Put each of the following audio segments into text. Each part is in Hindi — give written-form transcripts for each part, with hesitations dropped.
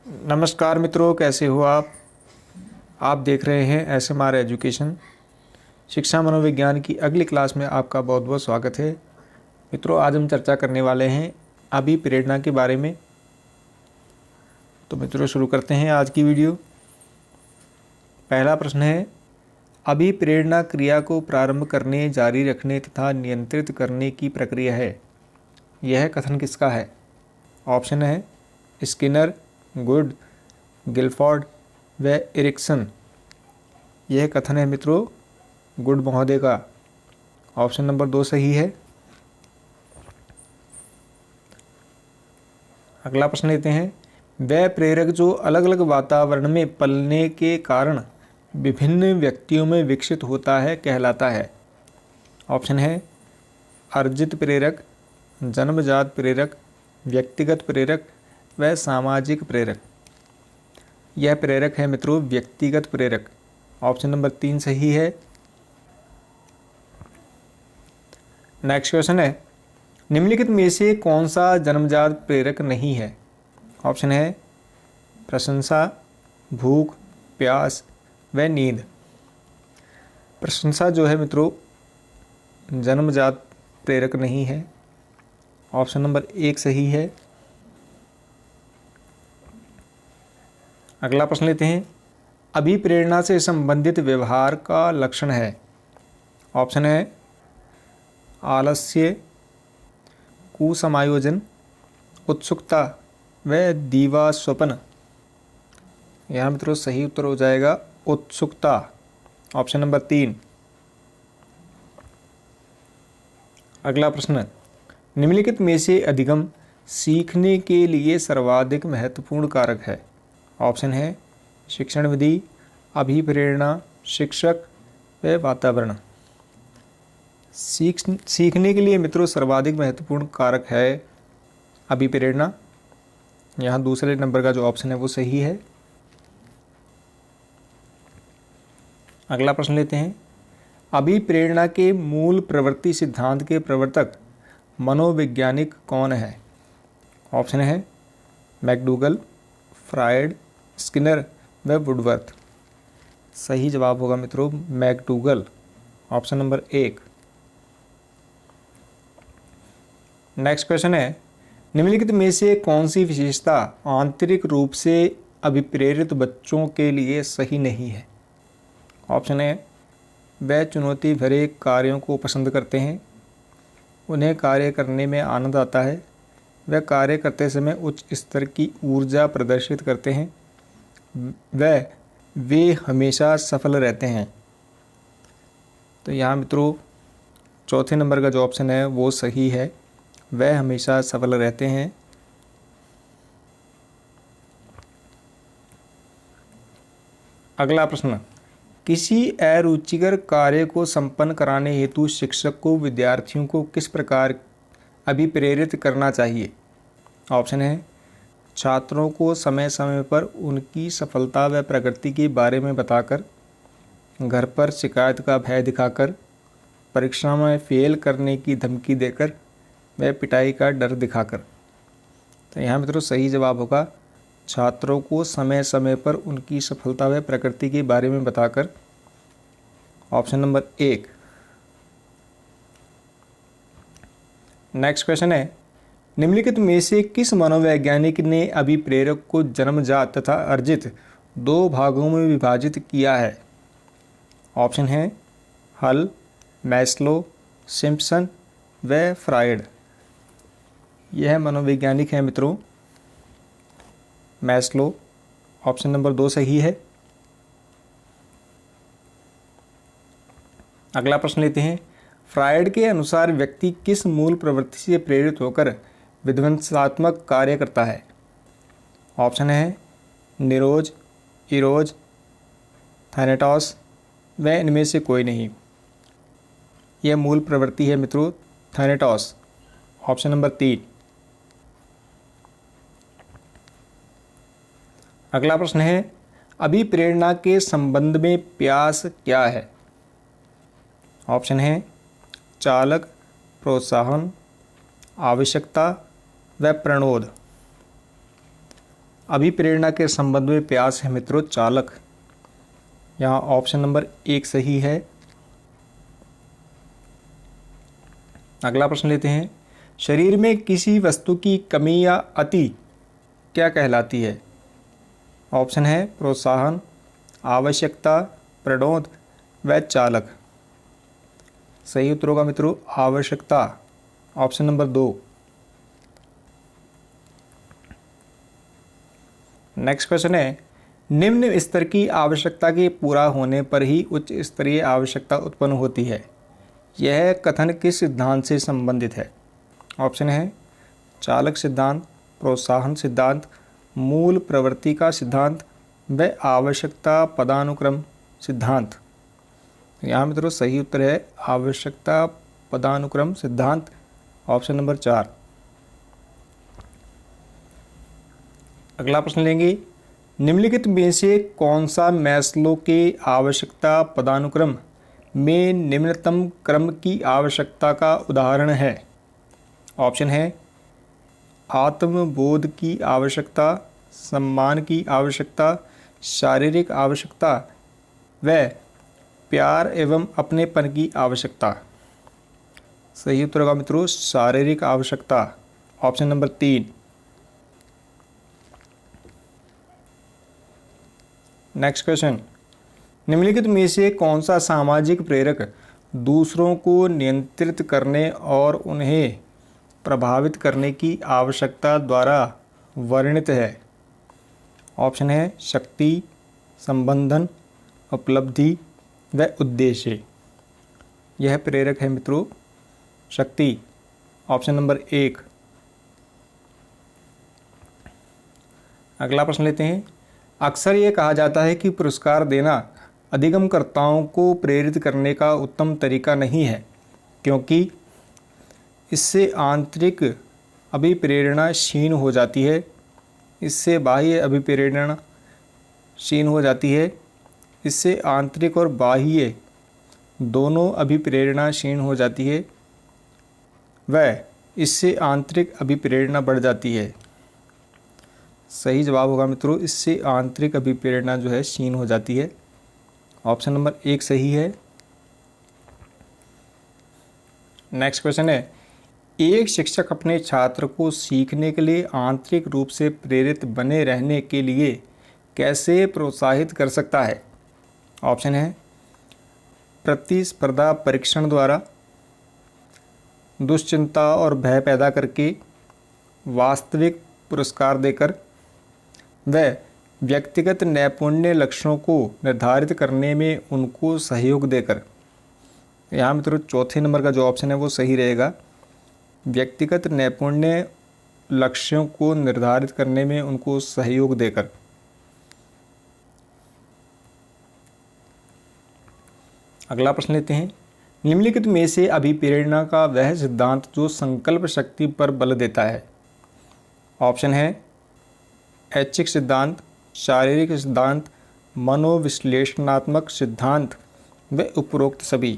नमस्कार मित्रों, कैसे हो आप देख रहे हैं एसएमआर एजुकेशन। शिक्षा मनोविज्ञान की अगली क्लास में आपका बहुत बहुत स्वागत है। मित्रों, आज हम चर्चा करने वाले हैं अभिप्रेरणा के बारे में। तो मित्रों, शुरू करते हैं आज की वीडियो। पहला प्रश्न है, अभिप्रेरणा क्रिया को प्रारंभ करने, जारी रखने तथा नियंत्रित करने की प्रक्रिया है। यह कथन किसका है? ऑप्शन है स्किनर, गुड, गिलफोर्ड व एरिक्सन। यह कथन है मित्रों गुड महोदय का। ऑप्शन नंबर 2 सही है। अगला प्रश्न लेते हैं, वह प्रेरक जो अलग अलग वातावरण में पलने के कारण विभिन्न व्यक्तियों में विकसित होता है कहलाता है। ऑप्शन है अर्जित प्रेरक, जन्मजात प्रेरक, व्यक्तिगत प्रेरक व सामाजिक प्रेरक। यह प्रेरक है मित्रों व्यक्तिगत प्रेरक। ऑप्शन नंबर 3 सही है। नेक्स्ट क्वेश्चन है, निम्नलिखित में से कौन सा जन्मजात प्रेरक नहीं है? ऑप्शन है प्रशंसा, भूख, प्यास व नींद। प्रशंसा जो है मित्रों जन्मजात प्रेरक नहीं है। ऑप्शन नंबर 1 सही है। अगला प्रश्न लेते हैं, अभिप्रेरणा से संबंधित व्यवहार का लक्षण है। ऑप्शन है आलस्य, कुसमायोजन, उत्सुकता व दीवा स्वप्न। यहाँ मित्रों सही उत्तर हो जाएगा उत्सुकता। Option number 3। अगला प्रश्न, निम्नलिखित में से अधिगम सीखने के लिए सर्वाधिक महत्वपूर्ण कारक है। ऑप्शन है शिक्षण विधि, अभिप्रेरणा, शिक्षक व वातावरण। सीखने के लिए मित्रों सर्वाधिक महत्वपूर्ण कारक है अभिप्रेरणा। यहाँ दूसरे नंबर का जो ऑप्शन है वो सही है। अगला प्रश्न लेते हैं, अभिप्रेरणा के मूल प्रवृत्ति सिद्धांत के प्रवर्तक मनोवैज्ञानिक कौन है? ऑप्शन है मैकडूगल, फ्रायड, स्किनर व वुडवर्थ। सही जवाब होगा मित्रों McDougall. Option number 1। Next question है, निम्नलिखित में से कौन सी विशेषता आंतरिक रूप से अभिप्रेरित बच्चों के लिए सही नहीं है? ऑप्शन है वे चुनौती भरे कार्यों को पसंद करते हैं, उन्हें कार्य करने में आनंद आता है, वे कार्य करते समय उच्च स्तर की ऊर्जा प्रदर्शित करते हैं, वे हमेशा सफल रहते हैं। तो यहाँ मित्रों चौथे नंबर का जो ऑप्शन है वो सही है, वह हमेशा सफल रहते हैं। अगला प्रश्न, किसी अरुचिकर कार्य को संपन्न कराने हेतु शिक्षक को विद्यार्थियों को किस प्रकार अभिप्रेरित करना चाहिए? ऑप्शन है छात्रों को समय समय पर उनकी सफलता व प्रगति के बारे में बताकर, घर पर शिकायत का भय दिखाकर, परीक्षा में फेल करने की धमकी देकर व पिटाई का डर दिखाकर। तो यहाँ मित्रों सही जवाब होगा छात्रों को समय समय पर उनकी सफलता व प्रकृति के बारे में बताकर। Option number 1। नेक्स्ट क्वेश्चन है, निम्नलिखित में से किस मनोवैज्ञानिक ने अभिप्रेरक को जन्मजात तथा अर्जित 2 भागों में विभाजित किया है? ऑप्शन है हल, मैस्लो, सिम्पसन व फ्रायड। यह मनोवैज्ञानिक है मित्रों मैस्लो। ऑप्शन नंबर 2 सही है। अगला प्रश्न लेते हैं, फ्रायड के अनुसार व्यक्ति किस मूल प्रवृत्ति से प्रेरित होकर विध्वंसात्मक कार्य करता है? ऑप्शन है निरोज, इरोज, थैनेटॉस व इनमें से कोई नहीं। यह मूल प्रवृत्ति है मित्रों थैनेटॉस। Option number 3। अगला प्रश्न है, अभिप्रेरणा के संबंध में प्यास क्या है? ऑप्शन है चालक, प्रोत्साहन, आवश्यकता व प्रणोद। अभिप्रेरणा के संबंध में प्रयास है मित्रों चालक। यहाँ ऑप्शन नंबर 1 सही है। अगला प्रश्न लेते हैं, शरीर में किसी वस्तु की कमी या अति क्या कहलाती है? ऑप्शन है प्रोत्साहन, आवश्यकता, प्रणोद व चालक। सही उत्तर होगा मित्रों आवश्यकता, ऑप्शन नंबर 2। नेक्स्ट क्वेश्चन है, निम्न स्तर की आवश्यकता के पूरा होने पर ही उच्च स्तरीय आवश्यकता उत्पन्न होती है। यह कथन किस सिद्धांत से संबंधित है? ऑप्शन है चालक सिद्धांत, प्रोत्साहन सिद्धांत, मूल प्रवृत्ति का सिद्धांत व आवश्यकता पदानुक्रम सिद्धांत। यहाँ मित्रों सही उत्तर है आवश्यकता पदानुक्रम सिद्धांत, ऑप्शन नंबर 4। अगला प्रश्न लेंगे, निम्नलिखित में से कौन सा मैस्लो के आवश्यकता पदानुक्रम में निम्नतम क्रम की आवश्यकता का उदाहरण है? ऑप्शन है आत्मबोध की आवश्यकता, सम्मान की आवश्यकता, शारीरिक आवश्यकता व प्यार एवं अपनेपन की आवश्यकता। सही उत्तर होगा मित्रों शारीरिक आवश्यकता, ऑप्शन नंबर 3। नेक्स्ट क्वेश्चन, निम्नलिखित में से कौन सा सामाजिक प्रेरक दूसरों को नियंत्रित करने और उन्हें प्रभावित करने की आवश्यकता द्वारा वर्णित है? ऑप्शन है शक्ति, संबंधन, उपलब्धि व उद्देश्य। यह प्रेरक है मित्रों शक्ति, ऑप्शन नंबर 1। अगला प्रश्न लेते हैं, अक्सर ये कहा जाता है कि पुरस्कार देना अधिगमकर्ताओं को प्रेरित करने का उत्तम तरीका नहीं है, क्योंकि इससे आंतरिक अभिप्रेरणा क्षीण हो जाती है। इससे बाह्य अभिप्रेरणा क्षीण हो जाती है। इससे आंतरिक और बाह्य दोनों अभिप्रेरणा क्षीण हो जाती है व इससे आंतरिक अभिप्रेरणा बढ़ जाती है। सही जवाब होगा मित्रों इससे आंतरिक अभिप्रेरणा जो है क्षीण हो जाती है, ऑप्शन नंबर 1 सही है। नेक्स्ट क्वेश्चन है, एक शिक्षक अपने छात्र को सीखने के लिए आंतरिक रूप से प्रेरित बने रहने के लिए कैसे प्रोत्साहित कर सकता है? ऑप्शन है प्रतिस्पर्धा परीक्षण द्वारा, दुश्चिंता और भय पैदा करके, वास्तविक पुरस्कार देकर व व्यक्तिगत नैपुण्य लक्ष्यों को निर्धारित करने में उनको सहयोग देकर। यहाँ मित्रों चौथे नंबर का जो ऑप्शन है वो सही रहेगा, व्यक्तिगत नैपुण्य लक्ष्यों को निर्धारित करने में उनको सहयोग देकर। अगला प्रश्न लेते हैं, निम्नलिखित में से अभिप्रेरणा का वह सिद्धांत जो संकल्प शक्ति पर बल देता है? ऑप्शन है ऐच्छिक सिद्धांत, शारीरिक सिद्धांत, मनोविश्लेषणात्मक सिद्धांत व उपरोक्त सभी।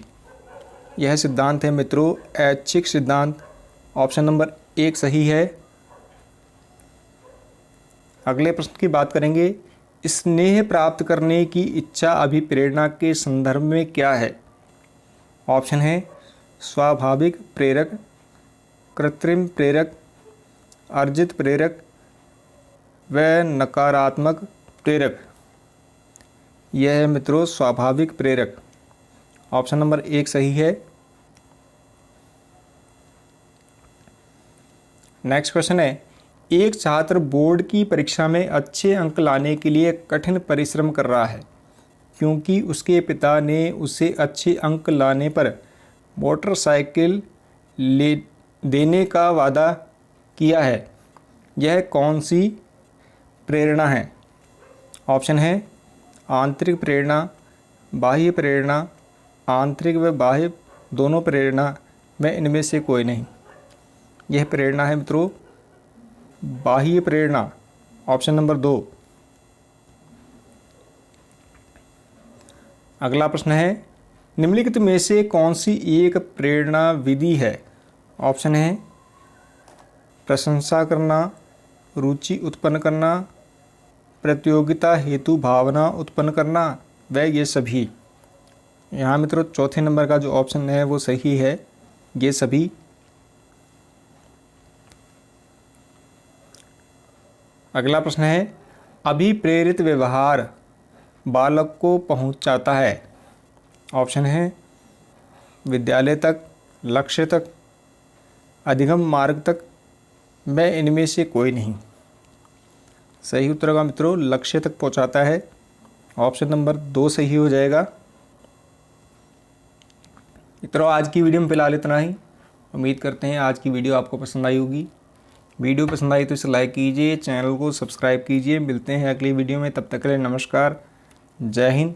यह सिद्धांत है मित्रों ऐच्छिक सिद्धांत, ऑप्शन नंबर 1 सही है। अगले प्रश्न की बात करेंगे, स्नेह प्राप्त करने की इच्छा अभिप्रेरणा के संदर्भ में क्या है? ऑप्शन है स्वाभाविक प्रेरक, कृत्रिम प्रेरक, अर्जित प्रेरक व नकारात्मक प्रेरक। यह है मित्रों स्वाभाविक प्रेरक, ऑप्शन नंबर 1 सही है। नेक्स्ट क्वेश्चन है, एक छात्र बोर्ड की परीक्षा में अच्छे अंक लाने के लिए कठिन परिश्रम कर रहा है क्योंकि उसके पिता ने उसे अच्छे अंक लाने पर मोटरसाइकिल ले देने का वादा किया है। यह कौन सी प्रेरणा है? ऑप्शन है आंतरिक प्रेरणा, बाह्य प्रेरणा, आंतरिक व बाह्य दोनों प्रेरणा व इनमें से कोई नहीं। यह प्रेरणा है मित्रों बाह्य प्रेरणा, ऑप्शन नंबर 2। अगला प्रश्न है, निम्नलिखित में से कौन सी एक प्रेरणा विधि है? ऑप्शन है प्रशंसा करना, रुचि उत्पन्न करना, प्रतियोगिता हेतु भावना उत्पन्न करना व ये सभी। यहाँ मित्रों चौथे नंबर का जो ऑप्शन है वो सही है, ये सभी। अगला प्रश्न है, अभिप्रेरित व्यवहार बालक को पहुंचाता है। ऑप्शन है विद्यालय तक, लक्ष्य तक, अधिगम मार्ग तक, व इनमें से कोई नहीं। सही उत्तर होगा मित्रों लक्ष्य तक पहुंचाता है। ऑप्शन नंबर 2 सही हो जाएगा। मित्रों आज की वीडियो में फिलहाल इतना ही। उम्मीद करते हैं आज की वीडियो आपको पसंद आई होगी। वीडियो पसंद आई तो इसे लाइक कीजिए, चैनल को सब्सक्राइब कीजिए। मिलते हैं अगली वीडियो में, तब तक के लिए नमस्कार, जय हिंद,